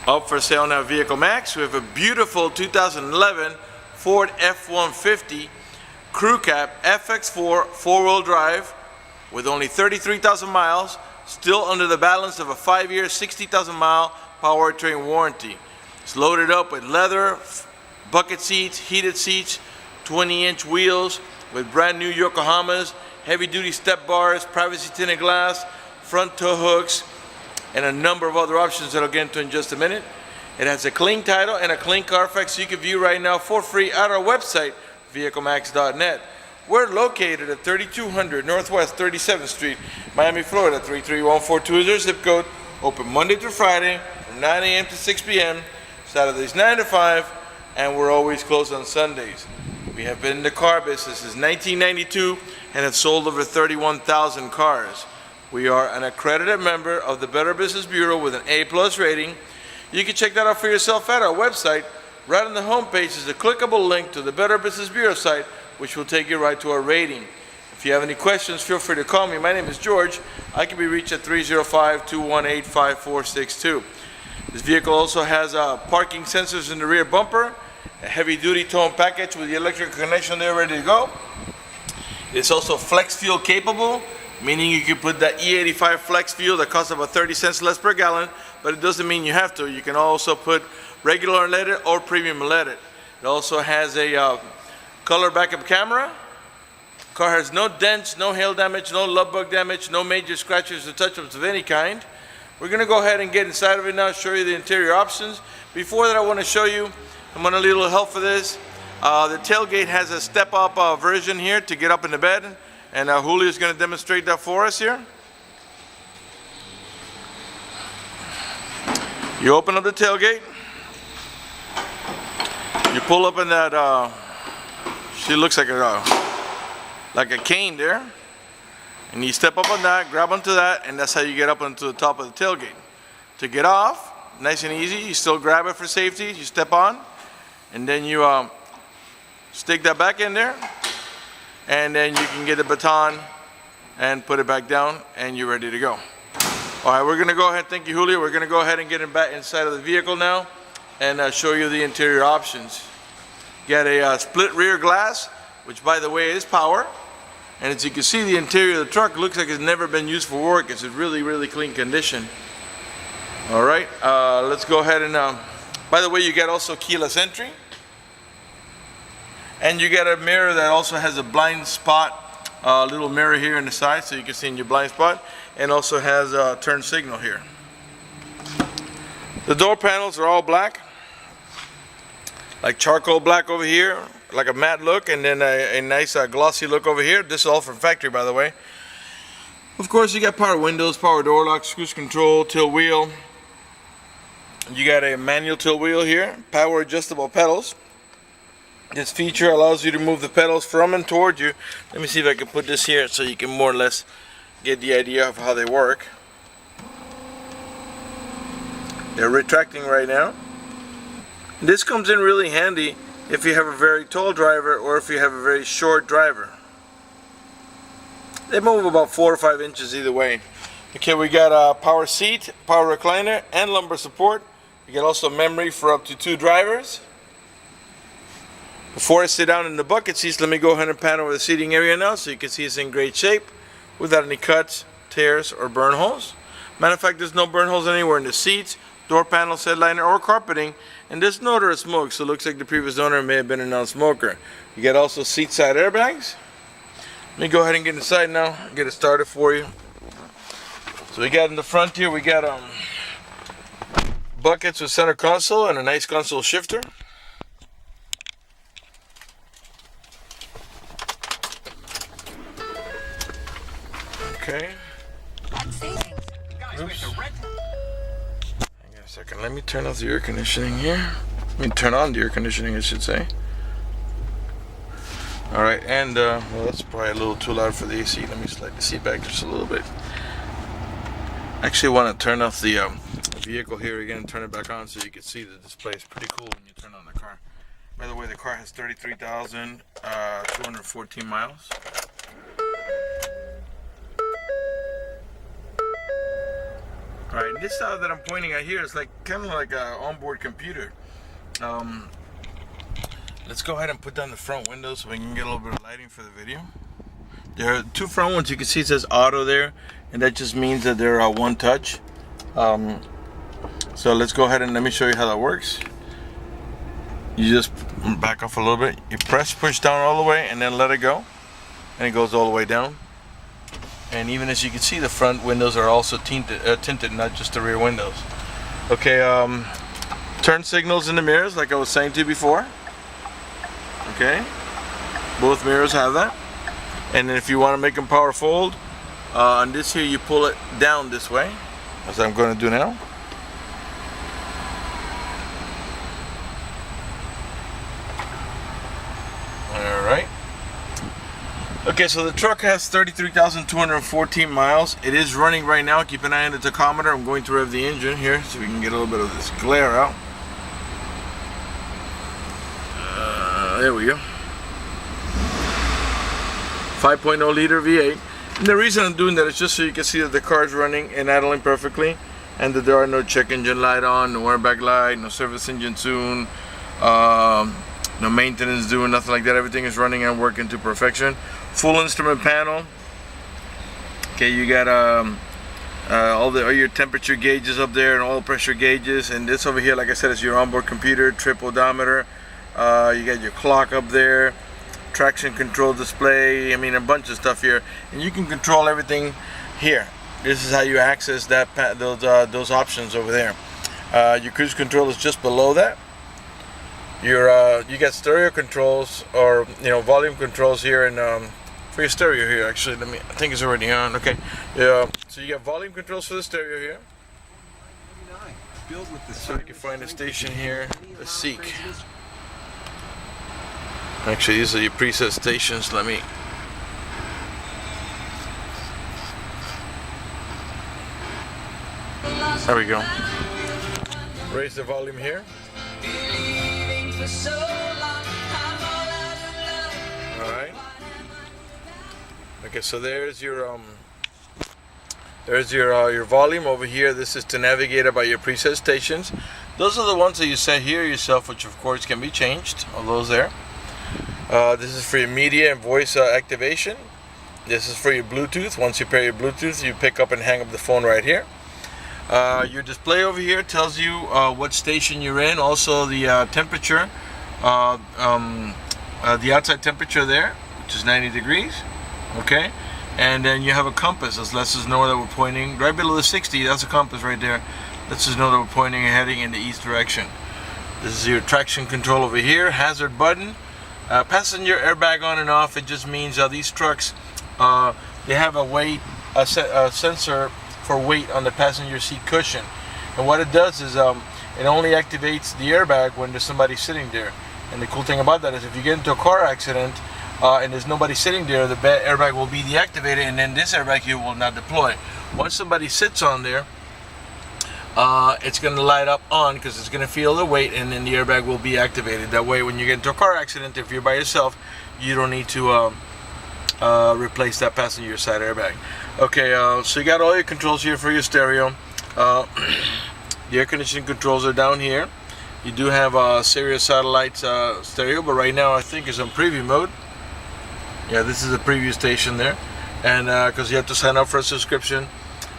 Up for sale now, Vehiclemax. We have a beautiful 2011 Ford F-150 Crew Cab FX4 4-wheel drive with only 33,000 miles, still under the balance of a 5-year, 60,000-mile powertrain warranty. It's loaded up with leather, bucket seats, heated seats, 20-inch wheels with brand new Yokohamas, heavy-duty step bars, privacy tinted glass, front tow hooks, and a number of other options that I'll get into in just a minute. It has a clean title and a clean Carfax you can view right now for free at our website, vehiclemax.net. We're located at 3200 Northwest 37th Street, Miami, Florida, 33142 is our zip code. Open Monday through Friday from 9 a.m. to 6 p.m., Saturdays 9 to 5, and we're always closed on Sundays. We have been in the car business since 1992 and have sold over 31,000 cars. We are an accredited member of the Better Business Bureau with an A+ rating. You can check that out for yourself at our website. Right on the homepage is a clickable link to the Better Business Bureau site, which will take you right to our rating. If you have any questions, feel free to call me. My name is George. I can be reached at 305-218-5462. This vehicle also has parking sensors in the rear bumper, a heavy-duty towing package with the electric connection there ready to go. It's also flex fuel capable, meaning you can put that E85 flex fuel that costs about 30 cents less per gallon, but it doesn't mean you have to. You can also put regular unleaded or premium unleaded. It also has a color backup camera. Car has no dents, no hail damage, no love bug damage, no major scratches or touch-ups of any kind. We're going to go ahead and get inside of it now, show you the interior options. Before that, I want to show you, I'm going to need a little help for this. The tailgate has a step-up version here to get up in the bed. And Julio is going to demonstrate that for us here. You open up the tailgate. You pull up in that, she looks like a cane there. And you step up on that, grab onto that, and that's how you get up onto the top of the tailgate. To get off, nice and easy, you still grab it for safety, you step on, and then you stick that back in there. And then you can get the baton and put it back down and you're ready to go. All right, we're gonna go ahead, thank you Julio, we're gonna go ahead and get it back inside of the vehicle now and show you the interior options. Got a split rear glass, which by the way is power. And as you can see, the interior of the truck looks like it's never been used for work. It's in really, really clean condition. All right, let's go ahead and, by the way, you got also keyless entry. And you got a mirror that also has a blind spot, little mirror here in the side so you can see in your blind spot, and also has a turn signal here. The door panels are all black, like charcoal black over here, like a matte look, and then a nice glossy look over here. This is all from factory, by the way. Of course, you got power windows, power door locks, cruise control, tilt wheel. You got a manual tilt wheel here, power adjustable pedals. This feature allows you to move the pedals from and toward you. Let me see if I can put this here so you can more or less get the idea of how they work. They're retracting right now. This comes in really handy if you have a very tall driver or if you have a very short driver. They move about 4 or 5 inches either way. Okay, we got a power seat, power recliner, and lumbar support. We got also memory for up to 2 drivers. Before I sit down in the bucket seats, let me go ahead and pan over the seating area now so you can see it's in great shape without any cuts, tears, or burn holes. Matter of fact, there's no burn holes anywhere in the seats, door panels, headliner, or carpeting, and there's no odor of smoke, so it looks like the previous owner may have been a non-smoker. You got also seat side airbags. Let me go ahead and get inside now, get it started for you. So we got in the front here, we got buckets with center console and a nice console shifter. Okay. Oops. Hang on a second. Let me turn off the air conditioning here. Let me turn on the air conditioning, I should say. All right, and well, that's probably a little too loud for the AC. Let me slide the seat back just a little bit. I actually want to turn off the vehicle here again and turn it back on so you can see the display. It's pretty cool when you turn on the car. By the way, the car has 33,214 miles. Alright, this stuff that I'm pointing at here is like kind of like an onboard computer. Let's go ahead and put down the front window so we can get a little bit of lighting for the video. There are two front ones. You can see it says auto there, and that just means that they're one touch. So let's go ahead and let me show you how that works. You just back off a little bit. You push down all the way and then let it go, and it goes all the way down. And even as you can see, the front windows are also tinted, not just the rear windows. Okay, turn signals in the mirrors like I was saying to you before. Okay, both mirrors have that. And then if you want to make them power fold, on this here you pull it down this way, as I'm going to do now. Alright. Okay, so the truck has 33,214 miles. It is running right now. Keep an eye on the tachometer. I'm going to rev the engine here so we can get a little bit of this glare out. There we go. 5.0 liter V8. And the reason I'm doing that is just so you can see that the car is running and idling perfectly, and that there are no check engine light on, no airbag light, no service engine soon, no maintenance doing, nothing like that. Everything is running and working to perfection. Full instrument panel. Okay, you got all your temperature gauges up there and oil pressure gauges, and this over here, like I said, is your onboard computer, trip odometer. You got your clock up there, traction control display, I mean a bunch of stuff here, and you can control everything here. This is how you access that those options over there. Your cruise control is just below that. You got stereo controls, or volume controls here, and for your stereo here. Actually, I think it's already on. Okay, yeah. So you got volume controls for the stereo here. So you can find a station here, the Seek. Actually, these are your preset stations. There we go. Raise the volume here. Alright. Okay, so there's your volume over here. This is to navigate about your preset stations. Those are the ones that you set here yourself, which of course can be changed. All those there. This is for your media and voice activation. This is for your Bluetooth. Once you pair your Bluetooth, you pick up and hang up the phone right here. Your display over here tells you what station you're in. Also the temperature, the outside temperature there, which is 90 degrees. Okay, and then you have a compass. This lets us know that we're pointing right below the 60. That's a compass right there. Lets us know that we're pointing and heading in the east direction. This is your traction control over here. Hazard button. Passenger airbag on and off. It just means these trucks, they have a sensor for weight on the passenger seat cushion, and what it does is it only activates the airbag when there's somebody sitting there. And the cool thing about that is if you get into a car accident and there's nobody sitting there, the airbag will be deactivated, and then this airbag here will not deploy. Once somebody sits on there, it's going to light up on, because it's going to feel the weight, and then the airbag will be activated. That way when you get into a car accident, if you're by yourself, you don't need to replace that passenger side airbag. Okay, so you got all your controls here for your stereo. The air conditioning controls are down here. You do have a Sirius satellite stereo, but right now I think it's on preview mode. Yeah, this is a preview station there, and because you have to sign up for a subscription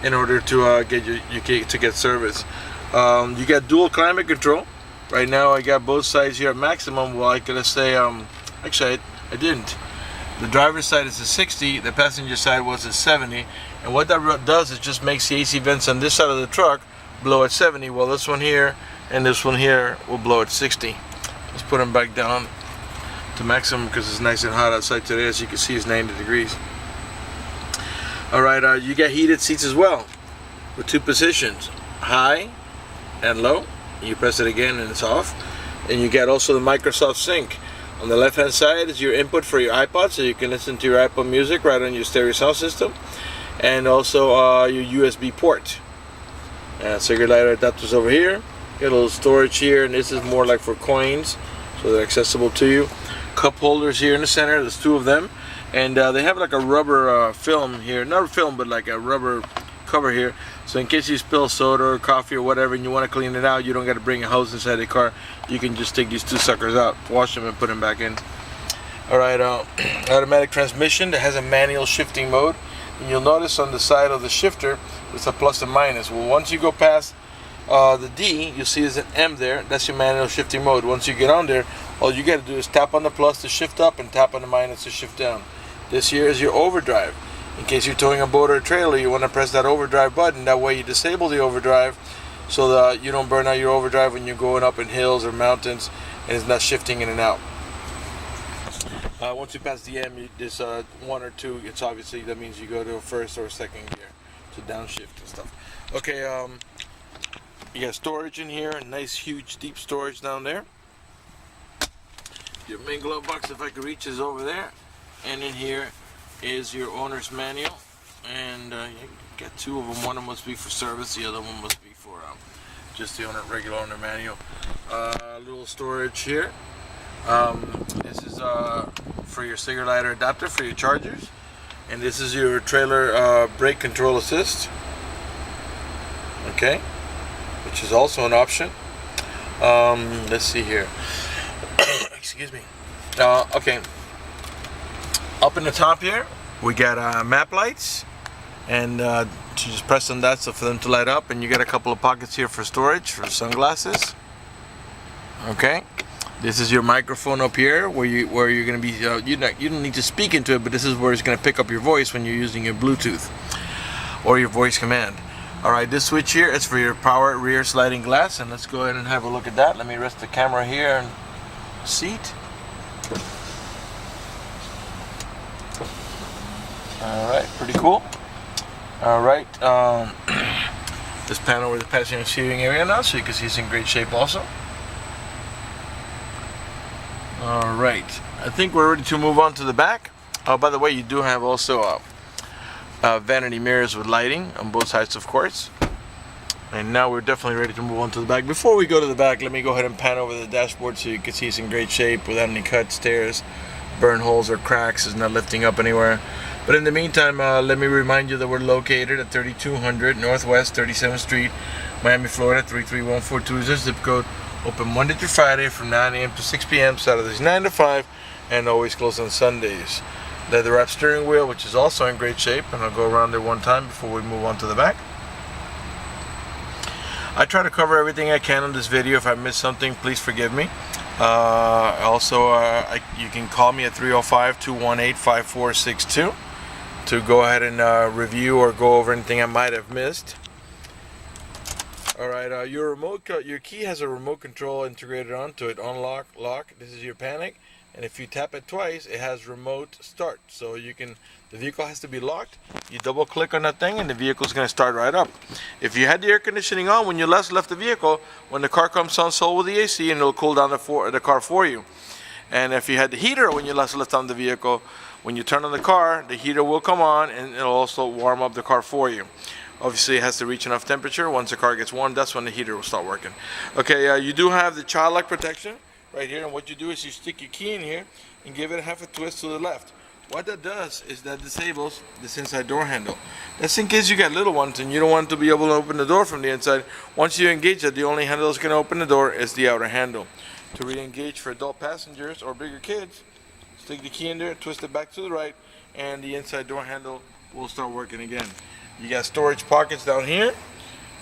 in order to get service. You got dual climate control. Right now I got both sides here at maximum. Well, I could say actually I didn't. The driver's side is a 60, the passenger side was a 70, and what that does is just makes the AC vents on this side of the truck blow at 70, while this one here and this one here will blow at 60. Let's put them back down to maximum because it's nice and hot outside today. As you can see, it's 90 degrees. Alright, you got heated seats as well with two positions, high and low. You press it again and it's off. And you got also the Microsoft Sync. On the left hand side is your input for your iPod, so you can listen to your iPod music right on your stereo sound system, and also your USB port. Cigarette lighter adapters over here. Got a little storage here, and this is more like for coins, so they're accessible to you. Cup holders here in the center, there's two of them, and they have like a rubber film here, not a film but like a rubber cover here, so in case you spill soda or coffee or whatever and you want to clean it out, you don't got to bring a hose inside the car. You can just take these two suckers out, wash them, and put them back in. Alright, automatic transmission that has a manual shifting mode. And you'll notice on the side of the shifter it's a plus and minus. Well, once you go past the D, you'll see there's an M there. That's your manual shifting mode. Once you get on there, all you got to do is tap on the plus to shift up and tap on the minus to shift down. This here is your overdrive. In case you're towing a boat or a trailer, you want to press that overdrive button. That way you disable the overdrive so that you don't burn out your overdrive when you're going up in hills or mountains and it's not shifting in and out. Once you pass the M, there's 1 or 2. It's obviously, that means you go to a first or a second gear to downshift and stuff. Okay, you got storage in here, a nice huge deep storage down there. Your main glove box, if I could reach, is over there. And in here is your owner's manual, and you get 2 of them. One of them must be for service, the other one must be for just the regular owner manual. Little storage here. This is for your cigarette lighter adapter for your chargers, and this is your trailer brake control assist. Okay, which is also an option. Let's see here. Excuse me. Okay. Up in the top here, we got map lights, and you just press on that so for them to light up, and you got a couple of pockets here for storage for sunglasses. Okay, this is your microphone up here where you're going to be. You don't need to speak into it, but this is where it's going to pick up your voice when you're using your Bluetooth or your voice command. All right, this switch here is for your power rear sliding glass, and let's go ahead and have a look at that. Let me rest the camera here and seat. Alright, pretty cool. Alright, this panel with the passenger seating area now, so you can see it's in great shape also. Alright, I think we're ready to move on to the back. Oh, by the way, you do have also vanity mirrors with lighting on both sides, of course. And now we're definitely ready to move on to the back. Before we go to the back, let me go ahead and pan over the dashboard so you can see it's in great shape without any cuts, tears, burn holes, or cracks. It's not lifting up anywhere. But in the meantime, let me remind you that we're located at 3200 Northwest 37th Street, Miami, Florida 33142 is our zip code. Open Monday through Friday from 9 a.m. to 6 p.m. Saturdays 9 to 5, and always closed on Sundays. Leather wrap steering wheel, which is also in great shape, and I'll go around there one time before we move on to the back. I try to cover everything I can on this video. If I missed something, please forgive me. Also, you can call me at 305-218-5462 to go ahead and review or go over anything I might have missed. Alright, your key has a remote control integrated onto it. Unlock, lock, this is your panic, and if you tap it twice, it has remote start. So the vehicle has to be locked. You double click on that thing and the vehicle is going to start right up. If you had the air conditioning on when you last left the vehicle, when the car comes on, so will the AC, and it'll cool down the car for you. And if you had the heater when you last left on the vehicle, when you turn on the car, the heater will come on and it'll also warm up the car for you. Obviously, it has to reach enough temperature. Once the car gets warm, that's when the heater will start working. Okay, you do have the child lock protection right here, and what you do is you stick your key in here and give it half a twist to the left. What that does is that disables this inside door handle. That's in case you got little ones and you don't want to be able to open the door from the inside. Once you engage it, the only handle that's going to open the door is the outer handle. To re-engage for adult passengers or bigger kids, stick the key in there, twist it back to the right, and the inside door handle will start working again. You got storage pockets down here,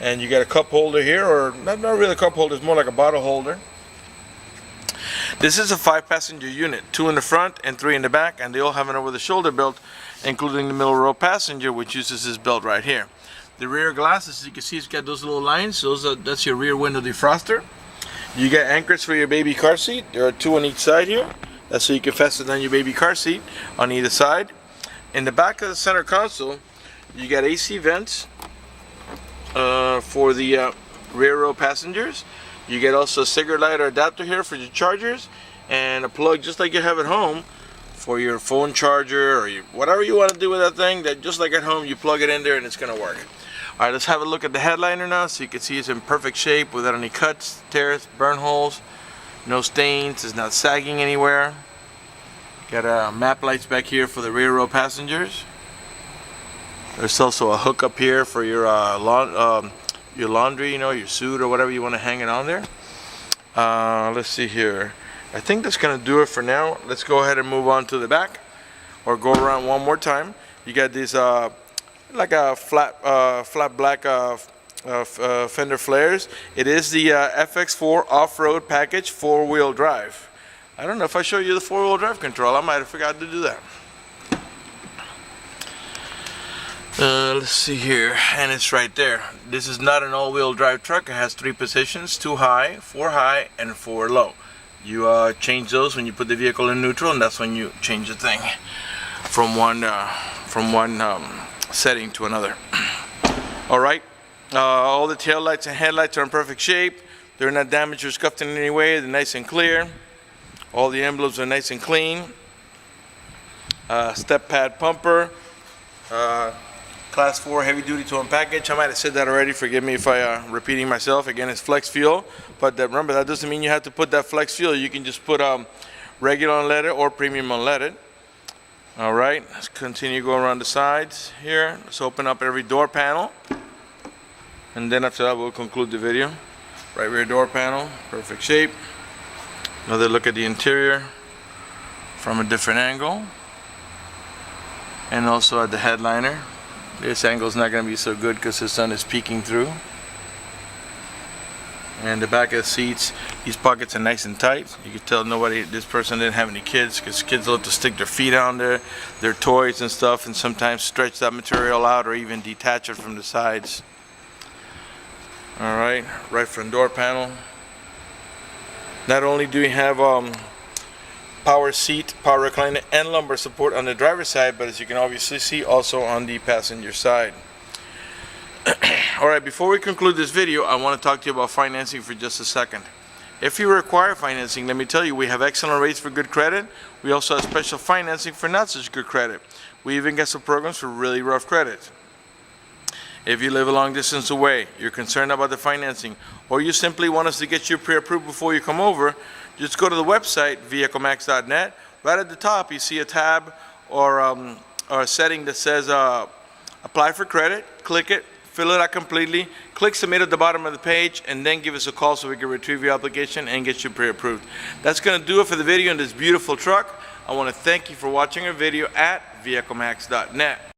and you got a cup holder here, or not really a cup holder, it's more like a bottle holder. This is a 5-passenger unit, 2 in the front and 3 in the back, and they all have an over-the-shoulder belt, including the middle row passenger, which uses this belt right here. The rear glasses, as you can see, it's got those little lines. That's your rear window defroster. You got anchors for your baby car seat. There are 2 on each side here. That's so you can fasten down your baby car seat on either side. In the back of the center console, you got AC vents for the rear row passengers. You get also a cigarette lighter adapter here for your chargers, and a plug just like you have at home for your phone charger or whatever you want to do with that thing. That just like at home, you plug it in there and it's going to work. All right, let's have a look at the headliner now, so you can see it's in perfect shape without any cuts, tears, burn holes, no stains. It's not sagging anywhere. Got map lights back here for the rear row passengers. There's also a hook up here for your laundry, you know, your suit or whatever you want to hang it on there. Let's see here. I think that's gonna do it for now. Let's go ahead and move on to the back, or go around one more time. You got these like a flat black fender flares. It is the FX4 off-road package 4-wheel drive. I don't know if I show you the 4-wheel drive control. I might have forgot to do that. Let's see here, and it's right there. This is not an all-wheel drive truck. It has 3 positions: 2 high, 4 high, and 4 low. You change those when you put the vehicle in neutral, and that's when you change the thing from one setting to another. All right. All the tail lights and headlights are in perfect shape. They're not damaged or scuffed in any way. They're nice and clear. All the emblems are nice and clean. Step pad pumper. Class 4 heavy duty towing package. I might have said that already. Forgive me if I'm repeating myself. Again, it's flex fuel. But remember, that doesn't mean you have to put that flex fuel. You can just put regular unleaded or premium unleaded. All right. Let's continue going around the sides here. Let's open up every door panel. And then after that, we'll conclude the video. Right rear door panel, perfect shape. Another look at the interior from a different angle. And also at the headliner. This angle is not going to be so good because the sun is peeking through. And the back of the seats, these pockets are nice and tight. You can tell this person didn't have any kids, because kids love to stick their feet on there, their toys and stuff, and sometimes stretch that material out or even detach it from the sides. All right, right front door panel. Not only do we have power seat, power recliner, and lumbar support on the driver's side, but as you can obviously see, also on the passenger side. Alright, before we conclude this video, I want to talk to you about financing for just a second. If you require financing, let me tell you, we have excellent rates for good credit. We also have special financing for not such good credit. We even got some programs for really rough credit. If you live a long distance away, you're concerned about the financing, or you simply want us to get you pre-approved before you come over, just go to the website, vehiclemax.net. Right at the top, you see a tab or a setting that says apply for credit. Click it, fill it out completely, click submit at the bottom of the page, and then give us a call so we can retrieve your application and get you pre-approved. That's going to do it for the video on this beautiful truck. I want to thank you for watching our video at vehiclemax.net.